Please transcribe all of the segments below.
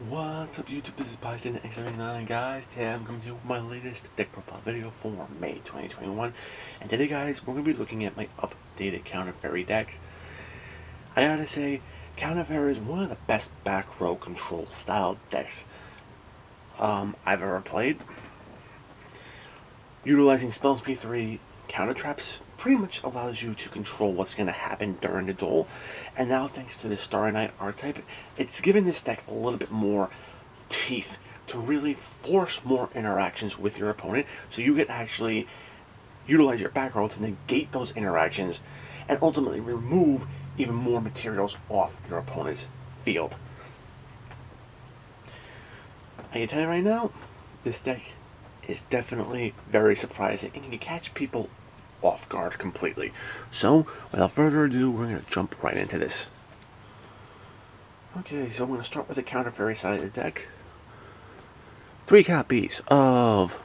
What's up YouTube, this is Bison Starry Night, guys. Today I'm coming to you with my latest deck profile video for May 2021. And today guys, we're going to be looking at my updated Counter Fairy decks. I gotta say, Counter Fairy is one of the best back row control style decks I've ever played. Utilizing Spell Speed 3 counter traps pretty much allows you to control what's going to happen during the duel. And now thanks to the Starry Night archetype, it's given this deck a little bit more teeth to really force more interactions with your opponent, so you can actually utilize your back row to negate those interactions and ultimately remove even more materials off your opponent's field. I can tell you right now, this deck is definitely very surprising and can catch people off guard completely. So, without further ado, we're going to jump right into this. Okay, so I'm going to start with the Counter Fairy side of the deck. 3 copies of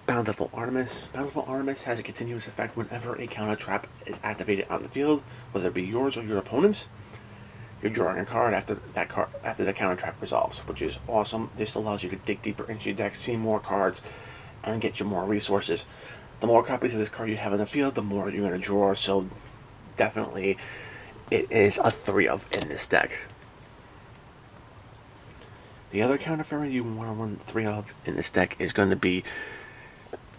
Bountiful Artemis. Bountiful Artemis has a continuous effect whenever a counter trap is activated on the field, whether it be yours or your opponent's. You're drawing a card after the counter trap resolves, which is awesome. This allows you to dig deeper into your deck, see more cards, and get you more resources. The more copies of this card you have in the field, the more you're going to draw, so definitely it is a 3 of in this deck. The other Counter Fairy you want to run 3 of in this deck is going to be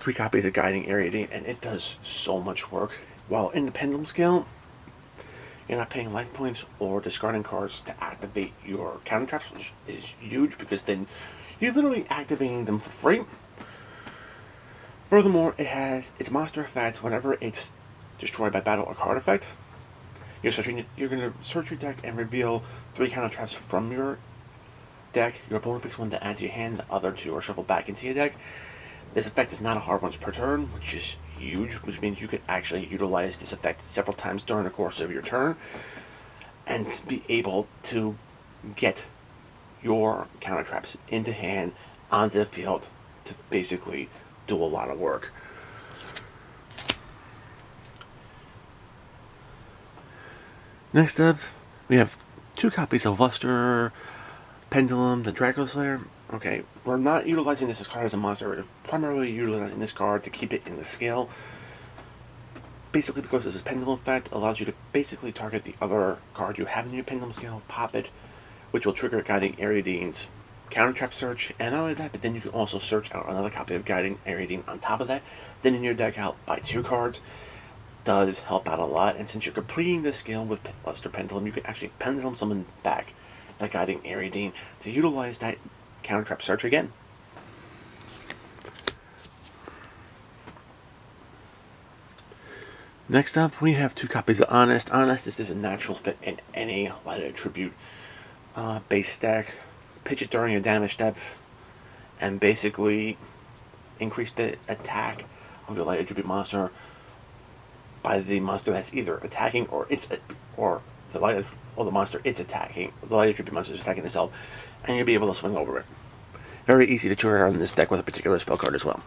3 copies of Guiding Area, and it does so much work. While in the Pendulum scale, you're not paying life points or discarding cards to activate your counter traps, which is huge because then you're literally activating them for free. Furthermore, it has its monster effect whenever it's destroyed by battle or card effect. You're going to search your deck and reveal 3 counter traps from your deck. Your opponent picks one to add to your hand, the other 2 are shuffled back into your deck. This effect is not a hard once per turn, which is huge, which means you could actually utilize this effect several times during the course of your turn and be able to get your counter traps into hand, onto the field, to basically do a lot of work. Next up, we have 2 copies of Luster, Pendulum, the Draco Slayer. Okay, we're not utilizing this card as a monster, we're primarily utilizing this card to keep it in the scale. Basically because this Pendulum effect allows you to basically target the other card you have in your Pendulum scale, pop it, which will trigger Guiding Ariadene's counter trap search, and not only that, but then you can also search out another copy of Guiding Ariadene on top of that. Then in your deck out by 2 cards does help out a lot, and since you're completing this scale with Luster Pendulum, you can actually Pendulum summon back that Guiding Ariadene to utilize that counter trap search again. Next up, we have 2 copies of Honest. Honest is a natural fit in any Light Attribute base deck. Pitch it during your damage step and basically increase the attack of your Light Attribute monster by the monster that's either attacking or the monster it's attacking. The Light Attribute monster is attacking itself, and you'll be able to swing over it. Very easy to trigger on this deck with a particular spell card as well.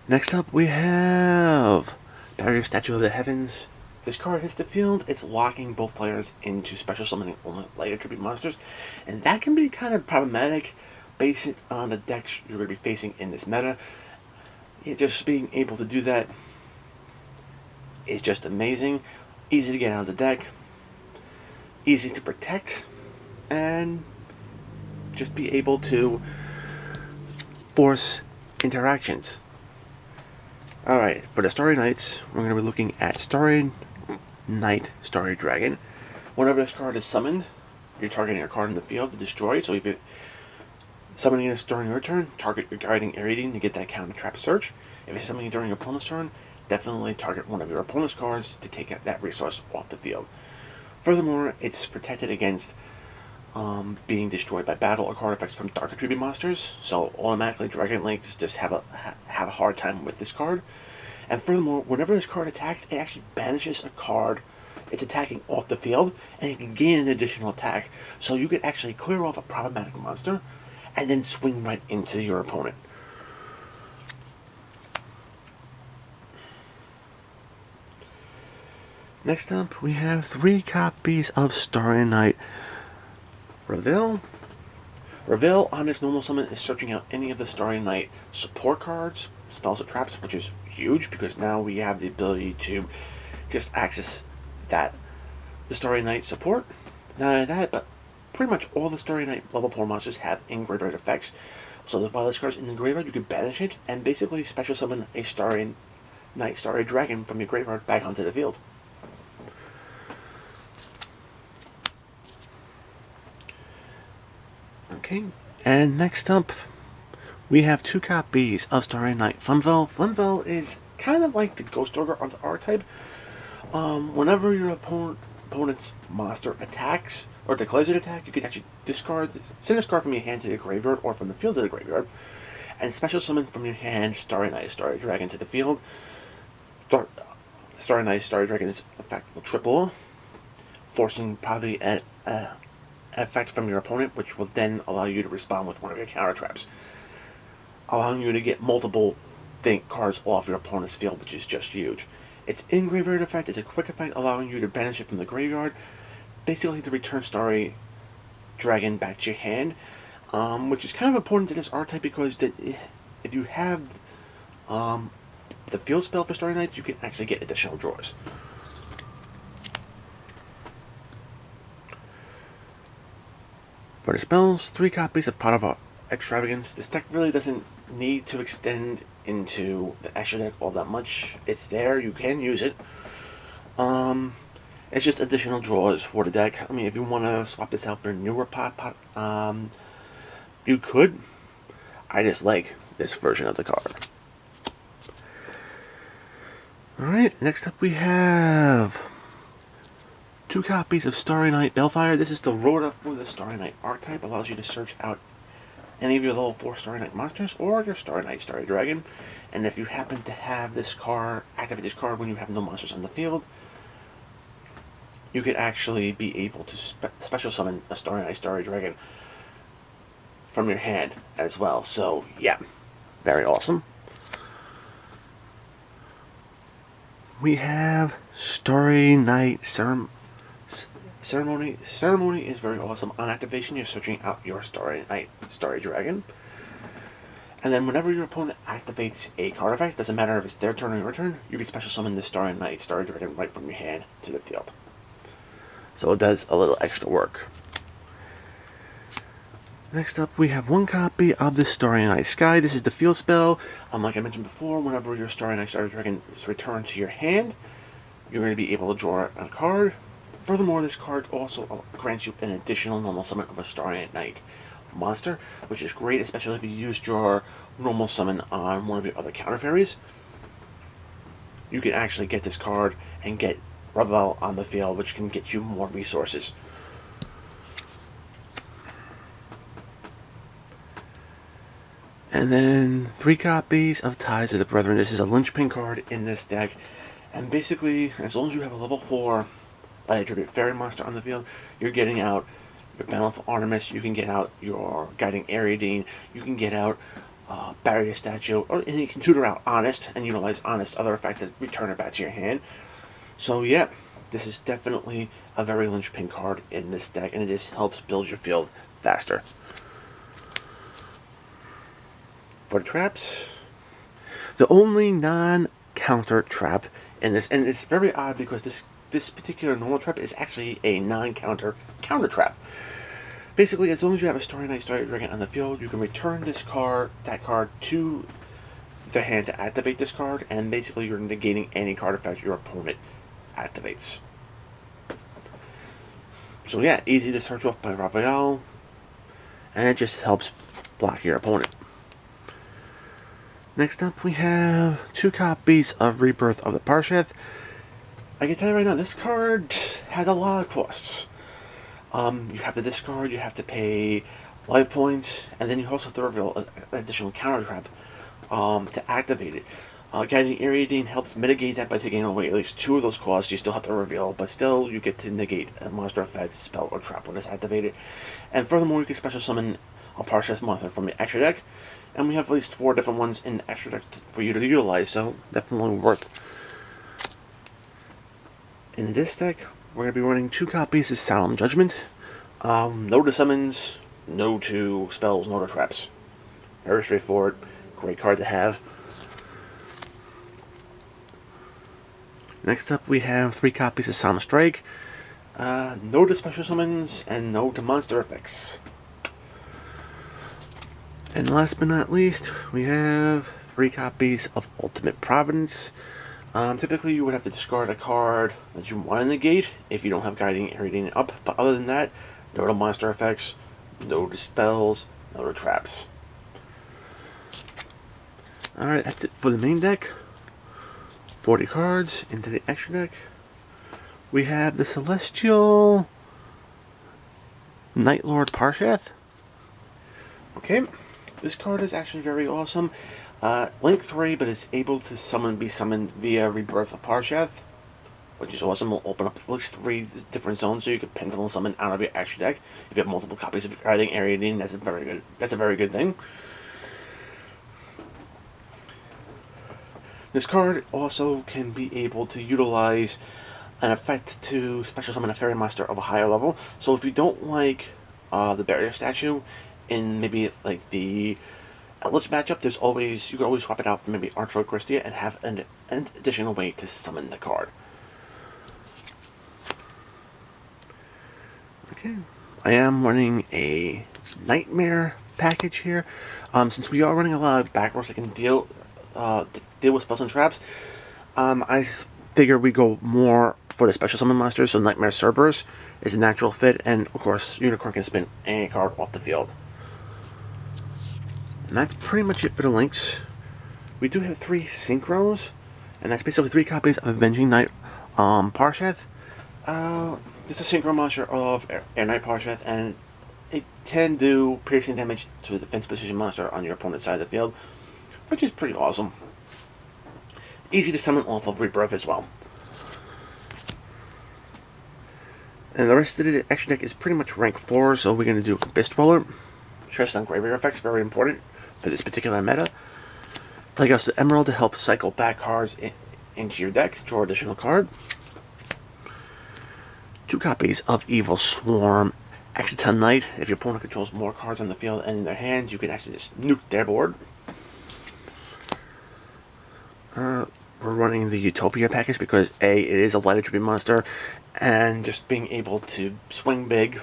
Next up, we have Barrier Statue of the Heavens. This card hits the field, it's locking both players into special summoning only Light Attribute monsters, and that can be kind of problematic based on the decks you're going to be facing in this meta. Just being able to do that is just amazing. Easy to get out of the deck, easy to protect, and just be able to force interactions. Alright, for the Starry Knights, we're going to be looking at Starry Night, Starry Dragon. Whenever this card is summoned, you're targeting a card in the field to destroy it. So if you're summoning this during your turn, target your Guiding Ariadene to get that counter trap search. If you're summoning it during your opponent's turn, definitely target one of your opponent's cards to take that resource off the field. Furthermore, it's protected against being destroyed by battle or card effects from Dark Attribute monsters, so automatically Dragon Lynx just have a hard time with this card. And furthermore, whenever this card attacks, it actually banishes a card it's attacking off the field, and it can gain an additional attack, so you can actually clear off a problematic monster and then swing right into your opponent. Next up, we have 3 copies of Starry Night Reveal. Reveal on this normal summon is searching out any of the Starry Night support cards, spells or traps, which is huge because now we have the ability to just access that, the Starry Night support. Not only that, but pretty much all the Starry Night level 4 monsters have in-graveyard effects. So while this card's in the graveyard, you can banish it and basically special summon a Starry Night Starry Dragon from your graveyard back onto the field. Okay, and next up, we have 2 copies of Starry Night Flimvel. Flimvel is kind of like the Ghost Ogre of the archetype. Whenever your opponent's monster attacks or declares an attack, you can actually send this card from your hand to the graveyard or from the field to the graveyard, and special summon from your hand Starry Night Starry Dragon to the field. Starry Night Starry Dragon's effect will triple, forcing probably an effect from your opponent, which will then allow you to respond with one of your counter traps, allowing you to get multiple cards off your opponent's field, which is just huge. Its in-graveyard effect is a quick effect, allowing you to banish it from the graveyard, basically to return Starry Dragon back to your hand, which is kind of important to this archetype because if you have the field spell for Starry Nights, you can actually get additional draws. For the spells, 3 copies of Pot of Extravagance. This deck really doesn't need to extend into the extra deck all that much. It's there, you can use it. It's just additional draws for the deck. I mean, if you want to swap this out for a newer pot, you could. I just like this version of the card. Alright, next up we have 2 copies of Starry Night Bellfire. This is the Rhoda for the Starry Night archetype. Allows you to search out any of your level 4 Starry Night monsters or your Starry Night Starry Dragon. And if you happen to have this card, activate this card when you have no monsters on the field, you could actually be able to special summon a Starry Night Starry Dragon from your hand as well. So yeah, very awesome. We have Starry Night Ceremony. Ceremony is very awesome. On activation, you're searching out your Starry Night Starry Dragon. And then whenever your opponent activates a card effect, doesn't matter if it's their turn or your turn, you can special summon the Starry Night Starry Dragon right from your hand to the field. So it does a little extra work. Next up, we have 1 copy of the Starry Night Sky. This is the field spell. Like I mentioned before, whenever your Starry Night Starry Dragon is returned to your hand, you're going to be able to draw a card. Furthermore, this card also grants you an additional normal summon of a Starry Night monster, which is great, especially if you used your normal summon on one of your other counter fairies. You can actually get this card and get Revel on the field, which can get you more resources. And then 3 copies of Ties of the Brethren. This is a linchpin card in this deck. And basically, as long as you have a level 4 attribute fairy monster on the field, you're getting out your Bountiful Artemis, you can get out your Guiding Ariadine, you can get out Barrier Statue, and you can tutor out Honest and utilize Honest other effect to return it back to your hand. So yeah, this is definitely a very linchpin card in this deck, and it just helps build your field faster. For the traps, the only non-counter trap in this, and it's very odd because this particular normal trap is actually a non-counter trap. Basically, as long as you have a Starry Night Starry Dragon on the field, you can return that card to the hand to activate this card, and basically you're negating any card effect your opponent activates. So yeah, easy to search off by Raphael, and it just helps block your opponent. Next up, we have 2 copies of Rebirth of the Parsheth. I can tell you right now, this card has a lot of costs. You have to discard, you have to pay life points, and then you also have to reveal an additional counter trap to activate it. Guiding Ariadine helps mitigate that by taking away at least 2 of those costs. You still have to reveal, but still you get to negate a monster effect, spell, or trap when it's activated. And furthermore, you can special summon a Parsheth monster from the extra deck. And we have at least 4 different ones in the extra deck for you to utilize, so definitely worth. In this deck, we're going to be running 2 copies of Solemn Judgment. No to summons, no to spells, no to traps. Very straightforward. Great card to have. Next up we have 3 copies of Sound Strike. No to special summons, and no to monster effects. And last but not least, we have 3 copies of Ultimate Providence. Typically you would have to discard a card that you want to negate if you don't have Guiding Irradiating up, but other than that, no to monster effects, no to spells, no to traps. Alright, that's it for the main deck. 40 cards into the extra deck. We have the Celestial Night Lord Parshath. Okay, this card is actually very awesome. Link 3, but it's able to be summoned via Rebirth of Parshath, which is awesome. We'll open up at least 3 different zones so you can pendulum summon out of your extra deck. If you have multiple copies of Guiding Irradiating, that's a very good thing. This card also can be able to utilize an effect to special summon a fairy monster of a higher level. So if you don't like the barrier statue in maybe like the Eldritch matchup, you can always swap it out for maybe Archer or Christia and have an additional way to summon the card. Okay, I am running a Nightmare package here. Since we are running a lot of backrows that can deal with spells and traps, I figure we go more for the special summon monsters, so Nightmare Cerberus is a natural fit, and of course Unicorn can spin any card off the field. And that's pretty much it for the links. We do have 3 synchros, and that's basically 3 copies of Avenging Night Parshath. This is a synchro monster of Air Knight Parshath, and it can do piercing damage to a defense position monster on your opponent's side of the field, which is pretty awesome. Easy to summon off of Rebirth as well. And the rest of the extra deck is pretty much rank 4, so we're going to do Abyss Roller. Stress on graveyard effects, very important for this particular meta. Play Ghost of Emerald to help cycle back cards into your deck, draw additional card. 2 copies of Evil Swarm Exciton Knight. If your opponent controls more cards on the field and in their hands, you can actually just nuke their board. We're running the Utopia package because A, it is a light attribute monster, and just being able to swing big,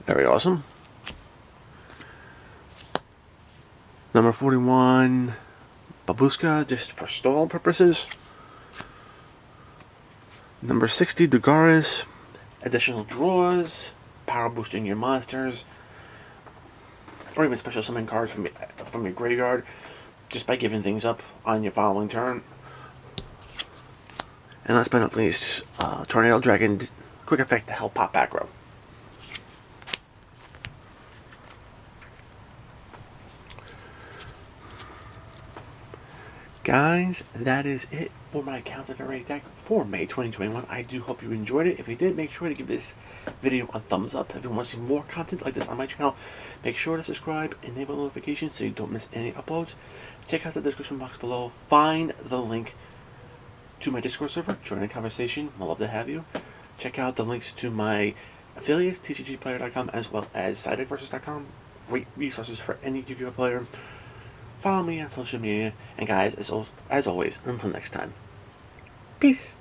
very awesome. Number 41, Babushka, just for stall purposes. Number 60, Dugaris, additional draws, power boosting your monsters, or even special summon cards from your graveyard, just by giving things up on your following turn. And last but not least, Tornado Dragon, quick effect to help pop backrow. Guys, that is it for my Counter Fairy deck for May 2021. I do hope you enjoyed it. If you did, make sure to give this video a thumbs up. If you want to see more content like this on my channel, make sure to subscribe, enable notifications so you don't miss any uploads. Check out the description box below. Find the link to my Discord server. Join the conversation. I'd love to have you. Check out the links to my affiliates, tcgplayer.com, as well as sidedeckversus.com. Great resources for any Yu-Gi-Oh player. Follow me on social media, and guys, as always, until next time, peace.